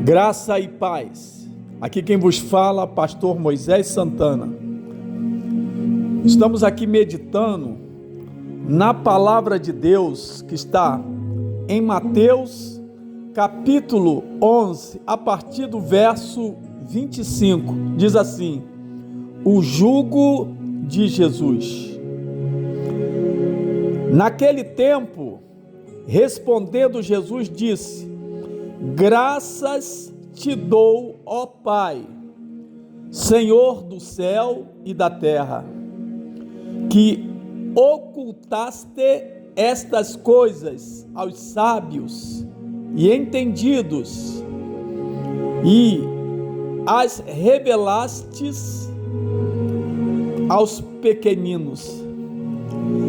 Graça e paz. Aqui quem vos fala, pastor Moisés Santana. Estamos aqui meditando na palavra de Deus que está em Mateus, capítulo 11, a partir do verso 25. Diz assim: o jugo de Jesus. Naquele tempo, respondendo Jesus, disse: graças te dou, ó Pai, Senhor do céu e da terra, que ocultaste estas coisas aos sábios e entendidos e as revelastes aos pequeninos.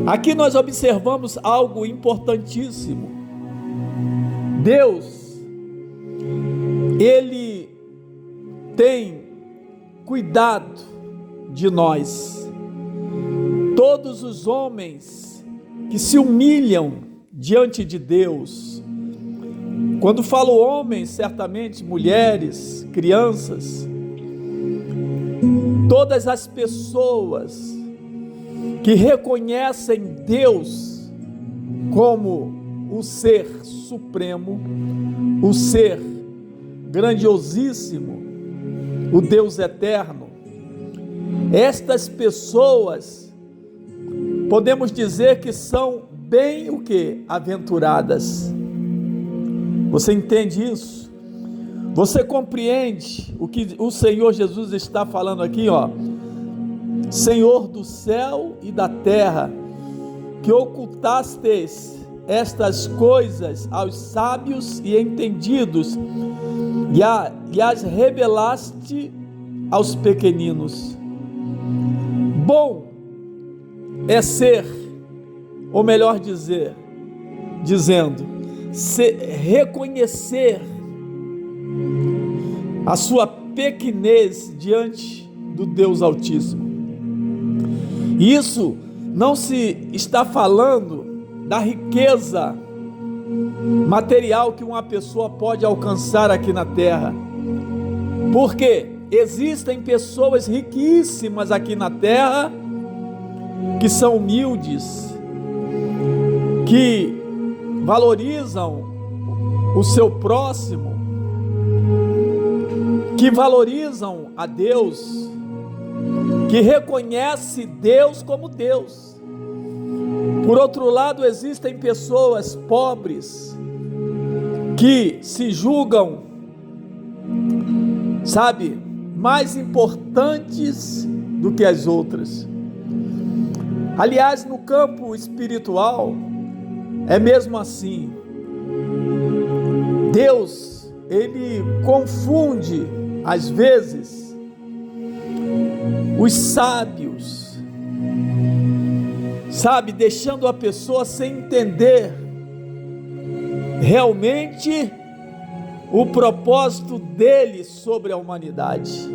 Aqui nós observamos algo importantíssimo. Deus, Ele tem cuidado de nós. Todos os homens que se humilham diante de Deus, quando falo homens, certamente mulheres, crianças, todas as pessoas que reconhecem Deus como o ser supremo, o ser grandiosíssimo, o Deus eterno, estas pessoas podemos dizer que são bem o que? Aventuradas. Você entende isso? Você compreende o que o Senhor Jesus está falando aqui, ó? Senhor do céu e da terra, que ocultastes estas coisas aos sábios e entendidos e as revelaste aos pequeninos. Bom é ser, ou melhor reconhecer a sua pequenez diante do Deus Altíssimo. Isso não se está falando da riqueza material que uma pessoa pode alcançar aqui na terra, porque existem pessoas riquíssimas aqui na terra que são humildes, que valorizam o seu próximo, que valorizam a Deus, que reconhece Deus como Deus. Por outro lado, existem pessoas pobres que se julgam, mais importantes do que as outras. Aliás, no campo espiritual, é mesmo assim. Deus, Ele confunde, às vezes, os sábios, deixando a pessoa sem entender realmente o propósito dele sobre a humanidade.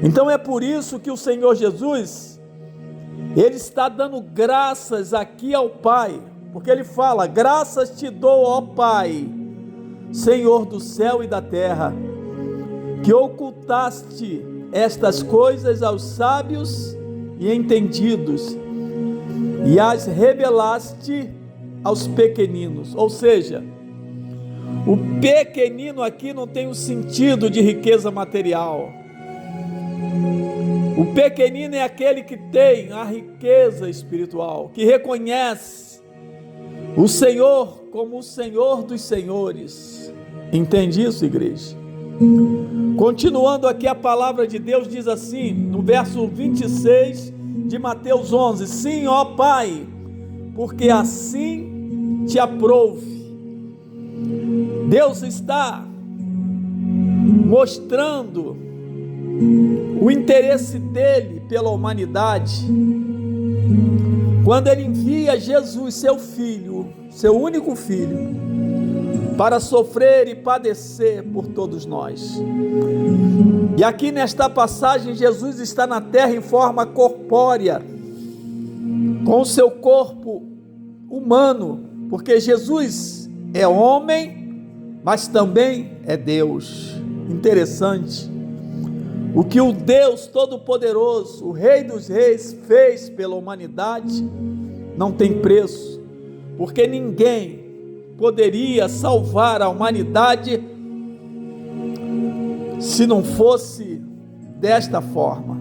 Então é por isso que o Senhor Jesus, Ele está dando graças aqui ao Pai, porque Ele fala: graças te dou, ó Pai, Senhor do céu e da terra, que ocultaste estas coisas aos sábios e entendidos e as revelaste aos pequeninos. Ou seja, o pequenino aqui não tem o sentido de riqueza material. O pequenino é aquele que tem a riqueza espiritual, que reconhece o Senhor como o Senhor dos senhores. Entende isso, igreja? Continuando aqui, a palavra de Deus diz assim, no verso 26 de Mateus 11: sim, ó Pai, porque assim te aprouve. Deus está mostrando o interesse dele pela humanidade quando ele envia Jesus, seu filho, seu único filho, para sofrer e padecer por todos nós. E aqui nesta passagem, Jesus está na terra em forma corpórea, com o seu corpo humano, porque Jesus é homem mas também é Deus. Interessante. O que o Deus Todo-Poderoso, o Rei dos Reis, fez pela humanidade não tem preço, porque ninguém poderia salvar a humanidade se não fosse desta forma.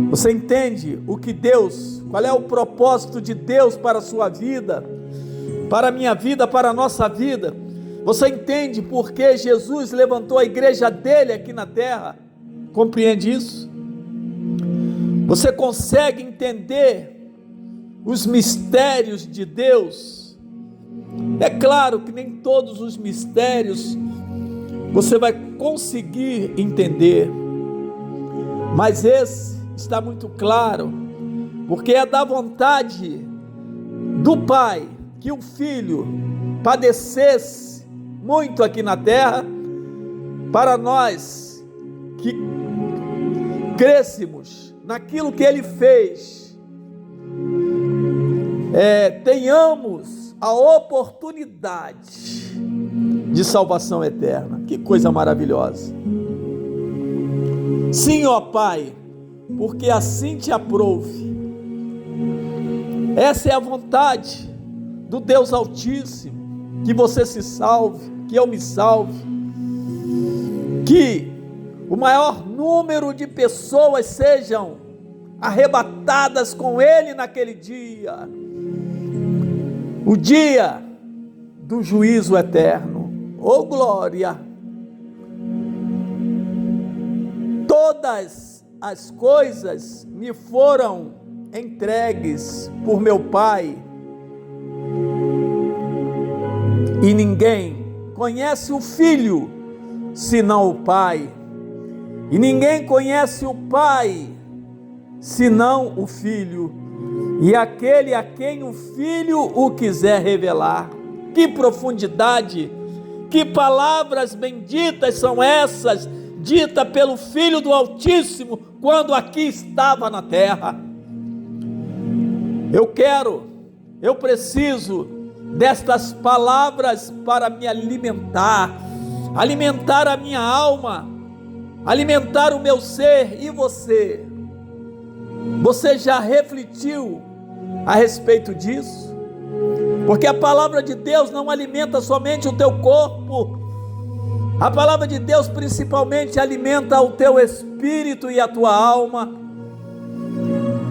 Você entende o que Deus, qual é o propósito de Deus para a sua vida, para a minha vida, para a nossa vida? Você entende por que Jesus levantou a igreja dele aqui na terra? Compreende isso? Você consegue entender os mistérios de Deus? É claro que nem todos os mistérios você vai conseguir entender, mas esse está muito claro, porque é da vontade do Pai que o Filho padecesse muito aqui na terra, para nós que crescemos naquilo que Ele fez, tenhamos a oportunidade de salvação eterna. Que coisa maravilhosa! Sim, ó Pai, porque assim te aprouve. Essa é a vontade do Deus Altíssimo, que você se salve, que eu me salve, que o maior número de pessoas sejam arrebatadas com Ele naquele dia, o dia do juízo eterno. Oh glória! Todas as coisas me foram entregues por meu Pai, e ninguém conhece o Filho senão o Pai, e ninguém conhece o Pai senão o Filho, e aquele a quem o Filho o quiser revelar. Que profundidade, que palavras benditas são essas, dita pelo Filho do Altíssimo, quando aqui estava na terra. Eu preciso destas palavras para me alimentar a minha alma, alimentar o meu ser. E você já refletiu a respeito disso? Porque a palavra de Deus não alimenta somente o teu corpo, a palavra de Deus principalmente alimenta o teu espírito e a tua alma.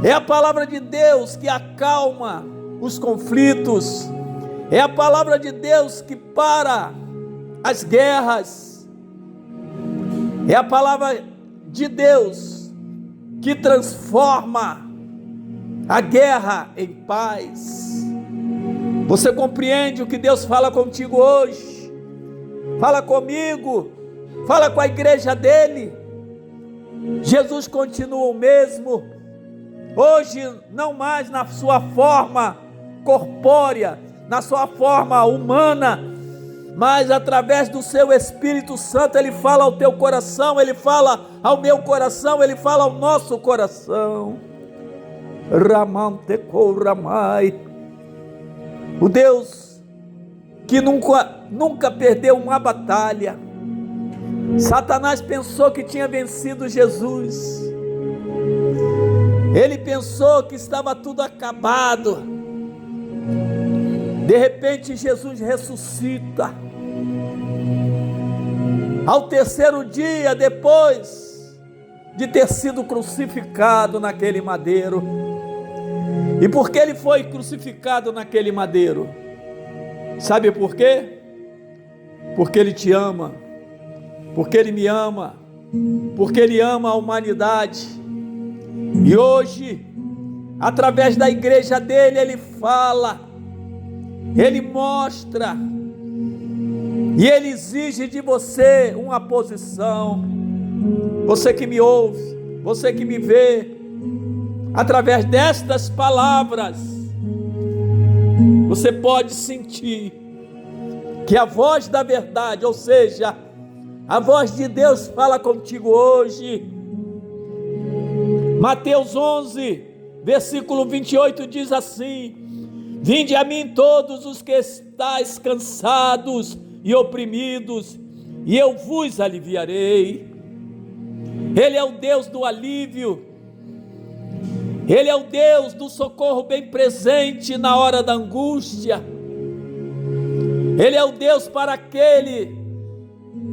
É a palavra de Deus que acalma os conflitos, é a palavra de Deus que para as guerras, é a palavra de Deus que transforma a guerra em paz. Você compreende o que Deus fala contigo hoje? Fala comigo, fala com a igreja dele. Jesus continua o mesmo, hoje não mais na sua forma corpórea, na sua forma humana, mas através do seu Espírito Santo. Ele fala ao teu coração, ele fala ao meu coração, ele fala ao nosso coração. Ramai, o Deus que nunca perdeu uma batalha. Satanás pensou que tinha vencido Jesus, ele pensou que estava tudo acabado. De repente Jesus ressuscita, ao terceiro dia depois de ter sido crucificado naquele madeiro. E por que ele foi crucificado naquele madeiro? Sabe por quê? Porque ele te ama, porque ele me ama, porque ele ama a humanidade. E hoje, através da igreja dele, ele fala, ele mostra, e ele exige de você uma posição. Você que me ouve, você que me vê, através destas palavras, você pode sentir que a voz da verdade, ou seja, a voz de Deus fala contigo hoje. Mateus 11, versículo 28 diz assim: vinde a mim todos os que estáis cansados e oprimidos, e eu vos aliviarei. Ele é o Deus do alívio, Ele é o Deus do socorro bem presente na hora da angústia. Ele é o Deus para aquele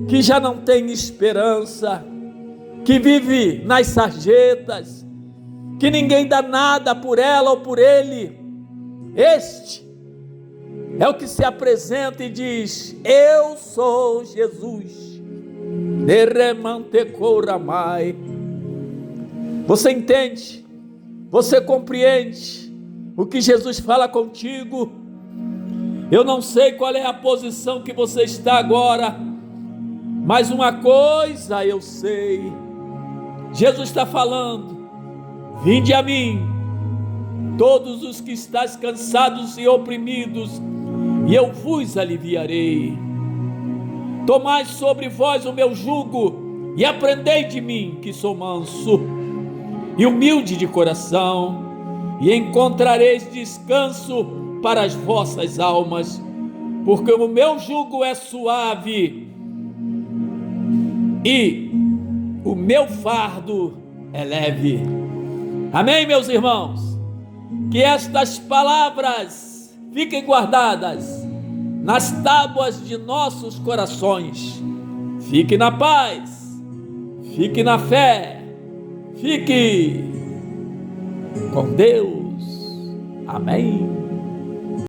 que já não tem esperança, que vive nas sarjetas, que ninguém dá nada por ela ou por ele. Este é o que se apresenta e diz: eu sou Jesus. Você entende? Você compreende o que Jesus fala contigo? Eu não sei qual é a posição que você está agora, mas uma coisa eu sei: Jesus está falando: vinde a mim, todos os que estáis cansados e oprimidos, e eu vos aliviarei. Tomai sobre vós o meu jugo e aprendei de mim, que sou manso e humilde de coração, e encontrareis descanso para as vossas almas, porque o meu jugo é suave e o meu fardo é leve. Amém, meus irmãos? Que estas palavras fiquem guardadas nas tábuas de nossos corações. Fique na paz, fique na fé, fique com Deus. Amém.